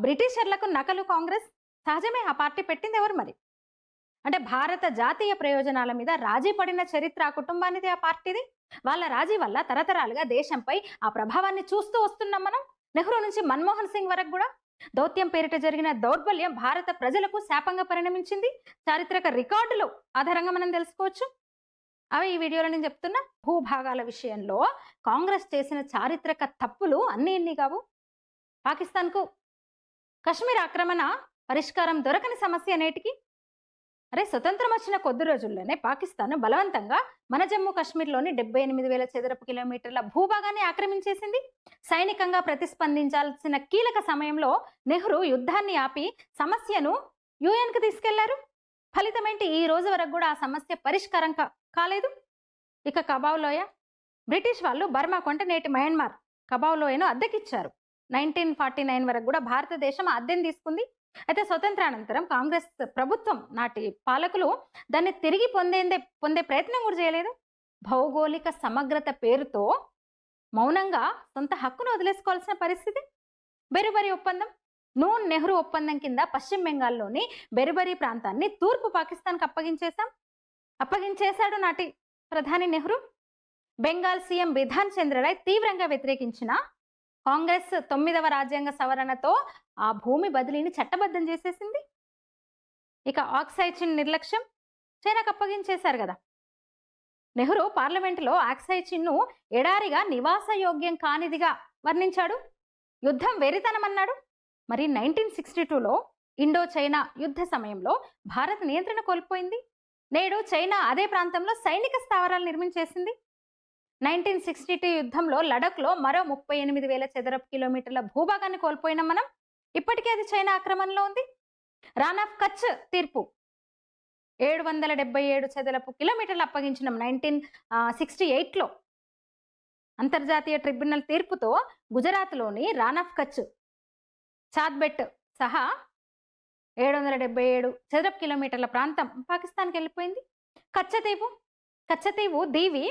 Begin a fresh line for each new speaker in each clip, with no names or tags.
బ్రిటిషర్లకు నకలు కాంగ్రెస్ సహజమే. ఆ పార్టీ పెట్టింది ఎవరు మరి? అంటే భారత జాతీయ ప్రయోజనాల మీద రాజీ పడిన చరిత్ర ఆ కుటుంబానిది, ఆ పార్టీది. వాళ్ళ రాజీ వల్ల తరతరాలుగా దేశంపై ఆ ప్రభావాన్ని చూస్తూ వస్తున్నాం మనం. నెహ్రూ నుంచి మన్మోహన్ సింగ్ వరకు కూడా దౌత్యం పేరిట జరిగిన దౌర్బల్యం భారత ప్రజలకు శాపంగా పరిణమించింది. చారిత్రక రికార్డులు ఆధారంగా మనం తెలుసుకోవచ్చు. అవి ఈ వీడియోలో నేను చెప్తున్నా. భూభాగాల విషయంలో కాంగ్రెస్ చేసిన చారిత్రక తప్పులు అన్నీ ఎన్ని కావు. పాకిస్తాన్కు కశ్మీర్ ఆక్రమణ పరిష్కారం దొరకని సమస్య నేటికి. అరే, స్వతంత్రం వచ్చిన కొద్ది రోజుల్లోనే పాకిస్తాన్ బలవంతంగా మన జమ్మూ కాశ్మీర్లోని 78,000 చదరపు కిలోమీటర్ల భూభాగాన్ని ఆక్రమించేసింది. సైనికంగా ప్రతిస్పందించాల్సిన కీలక సమయంలో నెహ్రూ యుద్ధాన్ని ఆపి సమస్యను యుఎన్కు తీసుకెళ్లారు. ఫలితమేంటి? ఈ రోజు వరకు కూడా ఆ సమస్య పరిష్కారం కాలేదు. ఇక కబావ్ లోయ, బ్రిటిష్ వాళ్ళు బర్మా కొంట నేటి మయన్మార్ కబావ్ లోయను అద్దెకిచ్చారు. 1949 వరకు కూడా భారతదేశం అద్దెను తీసుకుంది. అయితే స్వతంత్రానంతరం కాంగ్రెస్ ప్రభుత్వం నాటి పాలకులు దాన్ని తిరిగి పొందే ప్రయత్నం కూడా చేయలేదు. భౌగోళిక సమగ్రత పేరుతో మౌనంగా సొంత హక్కును వదిలేసుకోవాల్సిన పరిస్థితి. బెరుబరి ఒప్పందం, నూన్ నెహ్రూ ఒప్పందం కింద పశ్చిమ బెంగాల్లోని బెరుబరి ప్రాంతాన్ని తూర్పు పాకిస్తాన్కి అప్పగించేశాడు నాటి ప్రధాని నెహ్రూ. బెంగాల్ సీఎం బిధాన్ చంద్రరాయ్ తీవ్రంగా వ్యతిరేకించిన కాంగ్రెస్ 9వ రాజ్యాంగ సవరణతో ఆ భూమి బదిలీని చట్టబద్ధం చేసేసింది. ఇక ఆక్సాయ్ చిన్ నిర్లక్ష్యం, చైనాకు అప్పగించేశారు కదా. నెహ్రూ పార్లమెంటులో ఆక్సాయ్ చిన్ను ఎడారిగా నివాసయోగ్యం కానిదిగా వర్ణించాడు. యుద్ధం వెరితనమన్నాడు. మరి 1962లో ఇండో చైనా యుద్ధ సమయంలో భారత్ నియంత్రణ కోల్పోయింది. నేడు చైనా అదే ప్రాంతంలో సైనిక స్థావరాలు నిర్మించేసింది. 1962 యుద్ధంలో లడఖ్లో మరో 38,000 చదరపు కిలోమీటర్ల భూభాగాన్ని కోల్పోయినాం మనం. ఇప్పటికే అది చైనా ఆక్రమణలో ఉంది. రాన్ ఆఫ్ కచ్ తీర్పు 777 చదరపు కిలోమీటర్లు అప్పగించినాం 1968లో. అంతర్జాతీయ ట్రిబ్యునల్ తీర్పుతో గుజరాత్లోని రాన్ ఆఫ్ కచ్, చాద్బెట్ సహా 777 చదరపు కిలోమీటర్ల ప్రాంతం పాకిస్తాన్కి వెళ్ళిపోయింది. కచ్చతీవు దీవి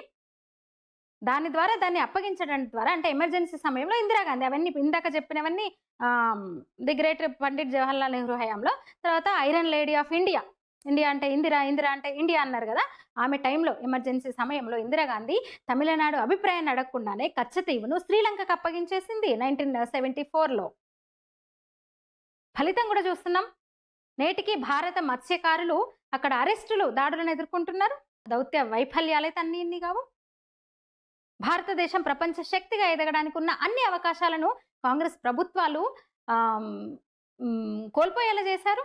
దాని ద్వారా దాన్ని అప్పగించడం ద్వారా, అంటే ఎమర్జెన్సీ సమయంలో ఇందిరాగాంధీ అవన్నీ ఇందాక చెప్పినవన్నీ ది గ్రేట్ పండిట్ జవహర్లాల్ నెహ్రూ హయాంలో, తర్వాత iron lady of India, India అంటే ఇందిరా, ఇందిరా అంటే ఇండియా అన్నారు కదా. ఆమె టైంలో ఎమర్జెన్సీ సమయంలో ఇందిరాగాంధీ తమిళనాడు అభిప్రాయాన్ని అడగకుండానే కచ్చతీవును శ్రీలంకకు అప్పగించేసింది 1974లో. ఫలితం కూడా చూస్తున్నాం. నేటికి భారత మత్స్యకారులు అక్కడ అరెస్టులు, దాడులను ఎదుర్కొంటున్నారు. దౌత్య వైఫల్యాలైతే అన్ని ఇన్ని కావు. భారతదేశం ప్రపంచ శక్తిగా ఎదగడానికి ఉన్న అన్ని అవకాశాలను కాంగ్రెస్ ప్రభుత్వాలు కోల్పోయేలా చేశారు.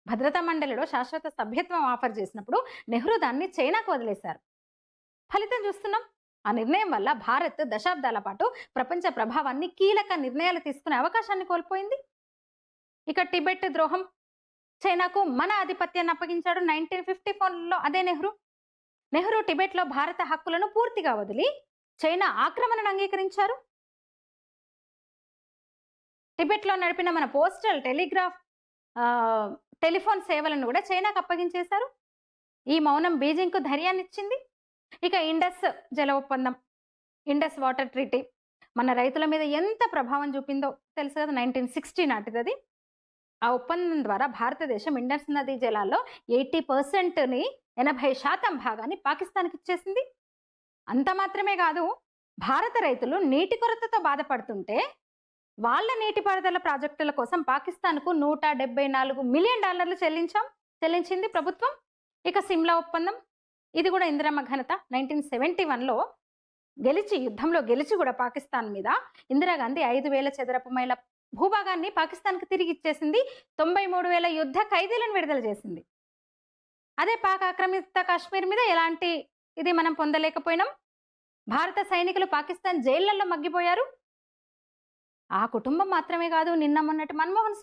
భద్రతా మండలిలో శాశ్వత సభ్యత్వం ఆఫర్ చేసినప్పుడు నెహ్రూ దాన్ని చైనాకు వదిలేశారు. ఫలితం చూస్తున్నాం. ఆ నిర్ణయం వల్ల భారత్ దశాబ్దాల పాటు ప్రపంచ ప్రభావాన్ని, కీలక నిర్ణయాలు తీసుకునే అవకాశాన్ని కోల్పోయింది. ఇక టిబెట్ ద్రోహం, చైనాకు మన ఆధిపత్యాన్ని అప్పగించాడు 1954లో అదే నెహ్రూ టిబెట్లో భారత హక్కులను పూర్తిగా వదిలి చైనా ఆక్రమణను అంగీకరించారు. టిబెట్లో నడిపిన మన పోస్టల్, టెలిగ్రాఫ్, టెలిఫోన్ సేవలను కూడా చైనాకు అప్పగించేశారు. ఈ మౌనం బీజింగ్కు ధైర్యాన్ని ఇచ్చింది. ఇక ఇండస్ జల ఒప్పందం, ఇండస్ వాటర్ ట్రీటీ మన రైతుల మీద ఎంత ప్రభావం చూపిందో తెలుసు కదా. 1960 నాటిది. ఆ ఒప్పందం ద్వారా భారతదేశం ఇండస్ నదీ జలాల్లో 80%ని, 80% భాగాన్ని పాకిస్తాన్కి ఇచ్చేసింది. అంత మాత్రమే కాదు, భారత రైతులు నీటి కొరతతో బాధపడుతుంటే వాళ్ళ నీటిపారుదల ప్రాజెక్టుల కోసం పాకిస్తాన్కు $174 మిలియన్ చెల్లించింది ప్రభుత్వం. ఇక సిమ్లా ఒప్పందం, ఇది కూడా ఇందిరమ్మ ఘనత. 1971లో యుద్ధంలో గెలిచి కూడా పాకిస్తాన్ మీద ఇందిరాగాంధీ 5,000 చదరపు మైళ్ళ భూభాగాన్ని పాకిస్తాన్కి తిరిగి ఇచ్చేసింది. 93,000 యుద్ధ ఖైదీలను విడుదల చేసింది. అదే పాక్ ఆక్రమిత కాశ్మీర్ మీద ఎలాంటి ఇది మనం పొందలేకపోయినాం. భారత సైనికులు పాకిస్తాన్ జైళ్లలో మగ్గిపోయారు. ఆ కుటుంబం మాత్రమే కాదు, నిన్న మొన్నటి మన్మోహన్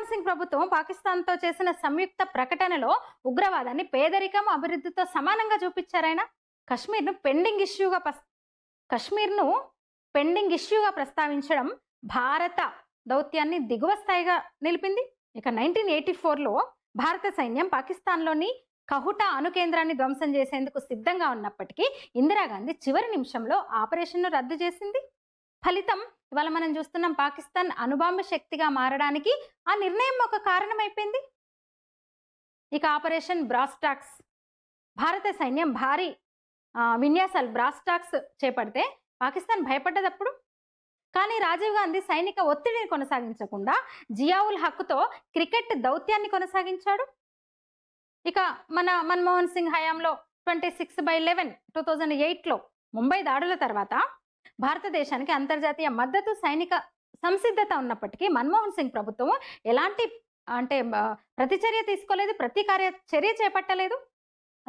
సింగ్ ప్రభుత్వం పాకిస్తాన్తో చేసిన సంయుక్త ప్రకటనలో ఉగ్రవాదాన్ని పేదరికం, అభివృద్ధితో సమానంగా చూపించారాయన. కశ్మీర్ను పెండింగ్ ఇష్యూగా ప్రస్తావించడం భారత దౌత్యాన్ని దిగువ స్థాయిగా నిలిపింది. ఇక 1984లో భారత సైన్యం పాకిస్తాన్లోని కహుటా అణు కేంద్రాన్ని ధ్వంసం చేసేందుకు సిద్ధంగా ఉన్నప్పటికీ ఇందిరాగాంధీ చివరి నిమిషంలో ఆపరేషన్ను రద్దు చేసింది. ఫలితం ఇవాళ మనం చూస్తున్నాం పాకిస్తాన్ అణుబాంబు శక్తిగా మారడానికి ఆ నిర్ణయం ఒక కారణం అయిపోయింది. ఇక ఆపరేషన్ బ్రాస్టాక్స్, భారత సైన్యం భారీ విన్యాసాలు బ్రాస్టాక్స్ చేపడితే పాకిస్తాన్ భయపడ్డదప్పుడు. కానీ రాజీవ్ గాంధీ సైనిక ఒత్తిడిని కొనసాగించకుండా జియావుల్ హక్తో క్రికెట్ దౌత్యాన్ని కొనసాగించాడు. ఇక మన మన్మోహన్ సింగ్ హయాంలో 26/11 2008లో ముంబై దాడుల తర్వాత భారతదేశానికి అంతర్జాతీయ మద్దతు సైనిక సంసిద్ధత ఉన్నప్పటికీ మన్మోహన్ సింగ్ ప్రభుత్వం ఎలాంటి ప్రతిచర్య తీసుకోలేదు, ప్రతీకార చర్య చేపట్టలేదు.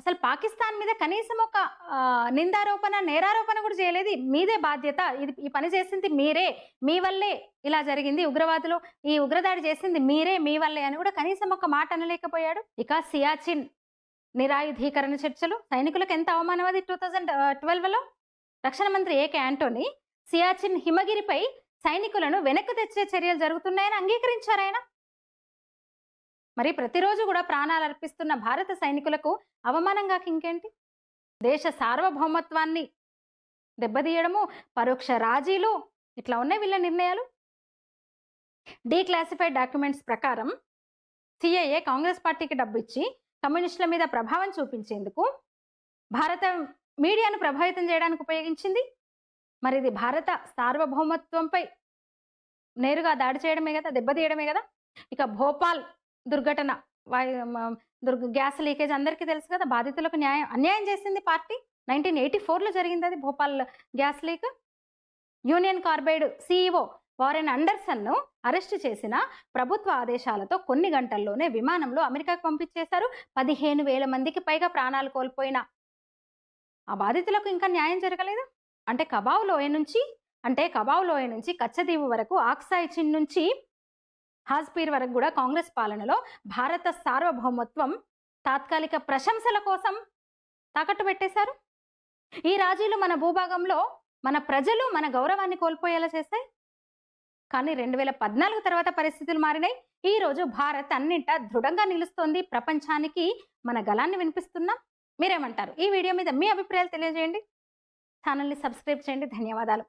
అసలు పాకిస్తాన్ మీద కనీసం ఒక నిందారోపణ నేరారోపణ కూడా చేయలేదు. మీదే బాధ్యత, ఈ పని చేసింది మీరే, మీ వల్లే ఇలా జరిగింది, ఉగ్రవాదులు ఈ ఉగ్రదాడి చేసింది మీరే, మీ వల్లే అని కూడా కనీసం ఒక మాట అనలేకపోయాడు. ఇక సియాచిన్ నిరాయుధీకరణ చర్చలు సైనికులకు ఎంత అవమానం అది. 2012లో రక్షణ మంత్రి ఏకే యాంటోనీ సియాచిన్ హిమగిరిపై సైనికులను వెనక్కి తెచ్చే చర్యలు జరుగుతున్నాయని అంగీకరించారు ఆయన. మరి ప్రతిరోజు కూడా ప్రాణాలు అర్పిస్తున్న భారత సైనికులకు అవమానంగా ఇంకేంటి? దేశ సార్వభౌమత్వాన్ని దెబ్బతీయడము, పరోక్ష రాజీలు, ఇట్లా ఉన్నాయి వీళ్ళ నిర్ణయాలు. డీక్లాసిఫైడ్ డాక్యుమెంట్స్ ప్రకారం సిఐఏ కాంగ్రెస్ పార్టీకి డబ్బు ఇచ్చి కమ్యూనిస్టుల మీద ప్రభావం చూపించేందుకు భారత మీడియాను ప్రభావితం చేయడానికి ఉపయోగించింది. మరి ఇది భారత సార్వభౌమత్వంపై నేరుగా దాడి చేయడమే కదా, దెబ్బతీయడమే కదా. ఇక భోపాల్ దుర్ఘటన, గ్యాస్ లీకేజ్ అందరికీ తెలుసు కదా. బాధితులకు అన్యాయం చేసింది పార్టీ. 1984లో జరిగింది అది Bhopal gas leak. Union Carbide CEO Warren అండర్సన్ను అరెస్ట్ చేసిన ప్రభుత్వ ఆదేశాలతో కొన్ని గంటల్లోనే విమానంలో అమెరికాకు పంపించేశారు. 15,000 మందికి పైగా ప్రాణాలు కోల్పోయిన ఆ బాధితులకు ఇంకా న్యాయం జరగలేదు. అంటే కబావ్ లోయ నుంచి కచ్చదీవు వరకు, ఆక్సాయ్ చిన్ నుంచి హాజ్పీర్ వరకు కూడా కాంగ్రెస్ పాలనలో భారత సార్వభౌమత్వం తాత్కాలిక ప్రశంసల కోసం తాకట్టు పెట్టేశారు. ఈ రాజీలు మన భూభాగంలో మన ప్రజలు మన గౌరవాన్ని కోల్పోయేలా చేశాయి. కానీ 2014 తర్వాత పరిస్థితులు మారినాయి. ఈ రోజు భారత్ అన్నింటా దృఢంగా నిలుస్తోంది. ప్రపంచానికి మన గళాన్ని వినిపిస్తున్నాం. మీరేమంటారు? ఈ వీడియో మీద మీ అభిప్రాయాలు తెలియజేయండి. ఛానల్ని సబ్స్క్రైబ్ చేయండి. ధన్యవాదాలు.